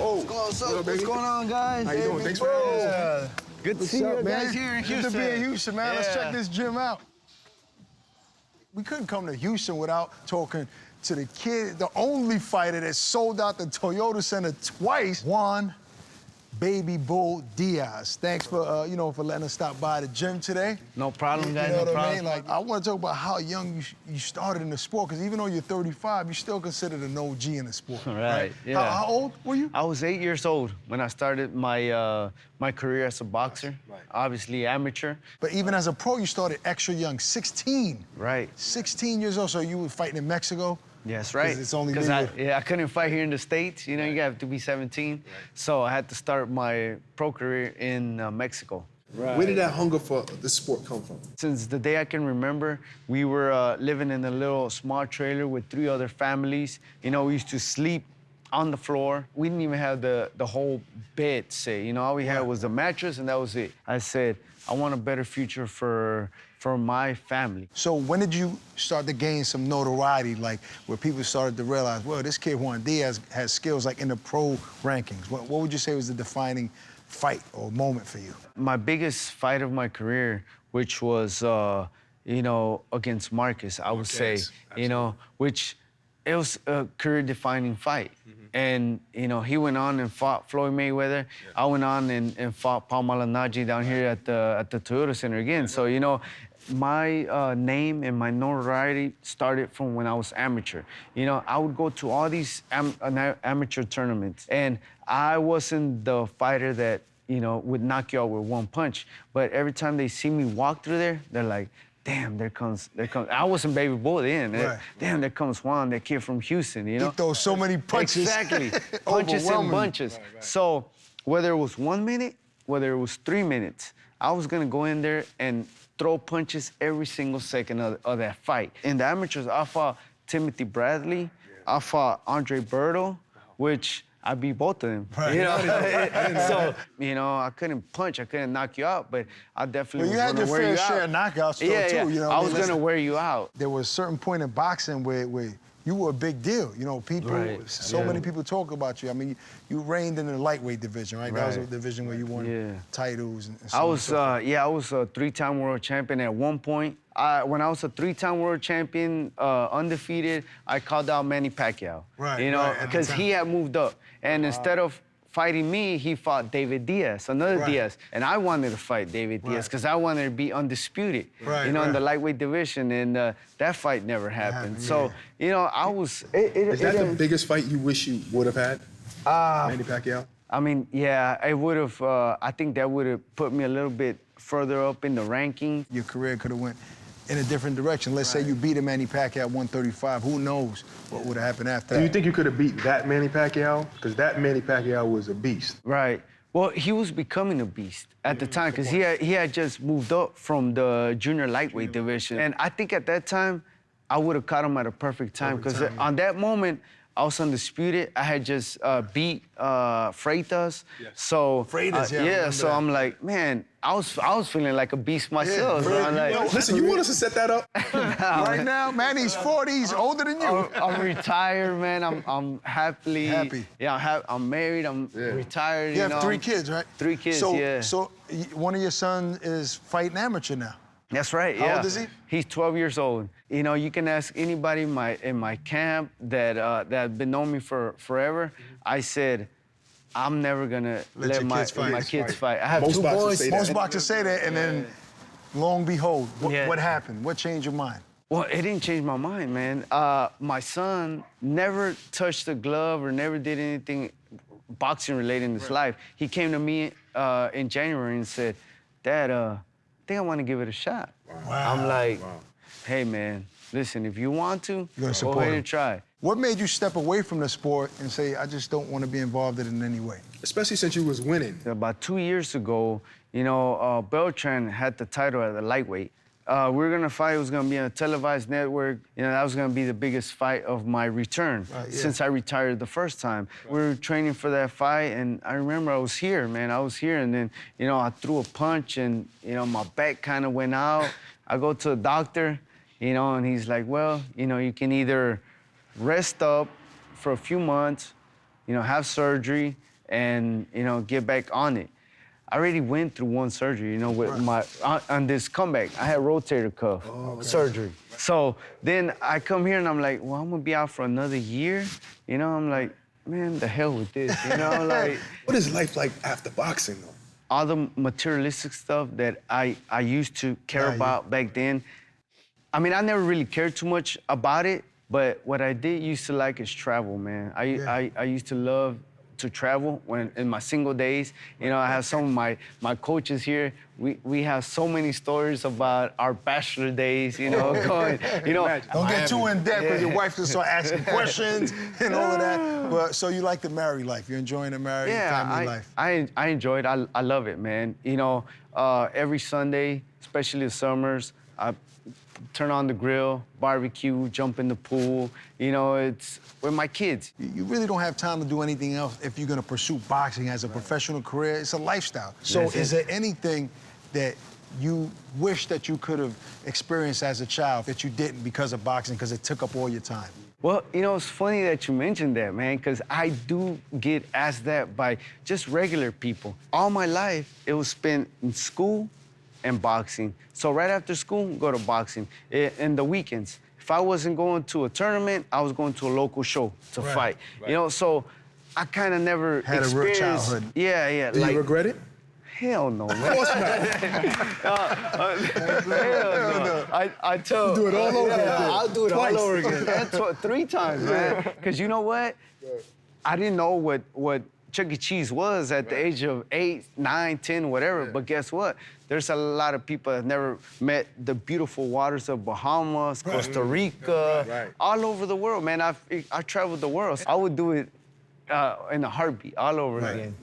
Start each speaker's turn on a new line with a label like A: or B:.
A: What's up? What's going on, guys?
B: How you doing? Thanks for having us.
A: Good to see you
B: man?
A: guys here in Houston.
B: Good to be in Houston, man. Let's
A: Yeah.
B: check this gym out. We couldn't come to Houston without talking to the kid, the only fighter that sold out the Toyota Center twice, Juan Baby Bull Diaz. Thanks for, for letting us stop by the gym today.
A: No problem, guys.
B: You know
A: No
B: what I
A: problem.
B: mean? Like, I want to talk about how young you started in the sport, because even though you're 35, you're still considered an OG in the sport.
A: Right, yeah.
B: How old were you?
A: I was 8 years old when I started my my career as a boxer.
B: Right.
A: Obviously amateur.
B: But even as a pro, you started extra young, 16.
A: Right.
B: 16 years old, so you were fighting in Mexico?
A: Yes, right.
B: 'Cause it's only
A: Because
B: legal.
A: I couldn't fight here in the States. You know, you have to be 17. So I had to start my pro career in Mexico.
C: Where did that hunger for this sport come from?
A: Since the day I can remember, we were living in a little small trailer with 3 other families. You know, we used to sleep on the floor. We didn't even have the whole bed set. You know, all we had was the mattress, and that was it. I said, I want a better future for my family.
B: So when did you start to gain some notoriety, like where people started to realize, well, this kid Juan Diaz has skills like in the pro rankings? What would you say was the defining fight or moment for you?
A: My biggest fight of my career, which was, against Marcus, I would say, which it was a career-defining fight. And, he went on and fought Floyd Mayweather. I went on and fought Paul Malignaggi down here at the Toyota Center again. So, my name and my notoriety started from when I was amateur. I would go to all these amateur tournaments, and I wasn't the fighter that, would knock you out with one punch. But every time they see me walk through there, they're like, damn, there comes. I wasn't Baby Bull then.
B: Right.
A: Damn, there comes Juan, that kid from Houston,
B: He throws so many punches.
A: Exactly. Punches and
B: Overwhelming.
A: bunches. So whether it was 1 minute, whether it was 3 minutes, I was gonna go in there and throw punches every single second of that fight. In the amateurs, I fought Timothy Bradley. I fought Andre Berto, which I beat both of them.
B: Right.
A: So, I couldn't punch, I couldn't knock you out, but I definitely
B: Well, you had
A: was
B: your
A: gonna wear
B: fair
A: you
B: share
A: out.
B: of knockouts, though,
A: Yeah,
B: too.
A: yeah. I was gonna wear you out.
B: There was a certain point in boxing where you were a big deal. People,
A: Right.
B: so many people talk about you. I mean, you reigned in the lightweight division, right? That was a
A: Right.
B: division where you won
A: Yeah.
B: titles and so
A: I
B: on and
A: was,
B: so forth.
A: I was a 3-time world champion at one point. When I was a 3-time world champion, undefeated, I called out Manny Pacquiao.
B: Right,
A: You know,
B: right, at the
A: because
B: time.
A: he had moved up. And instead of fighting me, he fought David Diaz, another
B: Right.
A: Diaz. And I wanted to fight David Diaz
B: Right.
A: because I wanted to be undisputed,
B: Right,
A: in
B: right.
A: the lightweight division. And that fight never happened. So, I was...
C: Is that the biggest fight you wish you would have had? Manny Pacquiao?
A: I mean, yeah, it would have, I think that would have put me a little bit further up in the ranking.
B: Your career could have went in a different direction. Let's say you beat a Manny Pacquiao at 135. Who knows what would have happened after
C: Do you
B: that?
C: think you could have beat that Manny Pacquiao? Because that Manny Pacquiao was a beast.
A: Right. Well, he was becoming a beast at the time because he had just moved up from the junior lightweight division. And I think at that time, I would have caught him at a perfect time because on that moment, I was undisputed. I had just beat Freitas. So
B: Freitas, yeah, I remember
A: so
B: that.
A: I'm like, man, I was feeling like a beast myself. So
B: Freitas,
A: I'm like,
C: Listen, you want us to set that up?
B: Right now, Manny's 40, he's older than you.
A: I'm retired, man. I'm happily.
B: Happy.
A: Yeah, I'm married. I'm retired.
B: You have
A: know.
B: 3 kids, right?
A: 3 kids,
B: so,
A: yeah.
B: So one of your sons is fighting amateur now.
A: That's right.
B: How
A: yeah.
B: old is he?
A: He's 12 years old. You can ask anybody in my camp that have been knowing me for forever. I said, I'm never gonna let
B: your
A: my
B: kids fight.
A: kids fight. I have
C: Most
A: 2
C: boxers
A: boys.
C: say that.
B: Most boxers say that, and then, lo and behold,
A: Yeah.
B: what happened? What changed your mind?
A: Well, it didn't change my mind, man. My son never touched a glove or never did anything boxing related in his life. He came to me in January and said, Dad, I think I want to give it a shot.
B: Wow.
A: I'm like, hey, man, listen, if you want to,
B: gonna
A: go
B: support
A: ahead
B: him.
A: and try.
B: What made you step away from the sport and say, I just don't want to be involved in it in any way?
C: Especially since you was winning.
A: About 2 years ago, Beltran had the title at the lightweight. We were gonna fight. It was gonna be on a televised network. That was gonna be the biggest fight of my return since I retired the first time. We were training for that fight, and I remember I was here, man. I was here, and then I threw a punch, and my back kind of went out. I go to the doctor, and he's like, well, you can either rest up for a few months, have surgery, and, get back on it. I already went through one surgery, with my, on this comeback. I had rotator cuff surgery. So then I come here and I'm like, well, I'm gonna be out for another year. I'm like, man, the hell with this, like.
C: What is life like after boxing, though?
A: All the materialistic stuff that I used to care about back then, I mean, I never really cared too much about it, but what I did used to like is travel, man. I used to love to travel when in my single days. I have some of my coaches here. We have so many stories about our bachelor days, going,
B: Don't get too in depth because your wife can start asking questions and all of that. But so you like the married life? You're enjoying the married family life?
A: I enjoy it. I love it, man. Every Sunday, especially the summers, I turn on the grill, barbecue, jump in the pool. It's with my kids.
B: You really don't have time to do anything else if you're gonna pursue boxing as a professional career. It's a lifestyle. So is there anything that you wish that you could have experienced as a child that you didn't because of boxing, because it took up all your time?
A: Well, it's funny that you mentioned that, man, because I do get asked that by just regular people. All my life, it was spent in school and boxing. So right after school, go to boxing. In the weekends, if I wasn't going to a tournament, I was going to a local show to fight. So I kind of never
B: had
A: experienced.
B: A real childhood.
A: Yeah.
C: Do you regret it?
A: Hell no, man.
C: Of course not.
A: Hell no. I tell.
C: You do it all over again.
A: I'll do it
C: Twice.
A: all over again. That's 3 times, man. Because you know what? I didn't know what Chuck E. Cheese was at the age of 8, 9, 10, whatever. But guess what? There's a lot of people that never met the beautiful waters of Bahamas, Costa Rica, all over the world, man. I traveled the world. So I would do it in a heartbeat, all over again.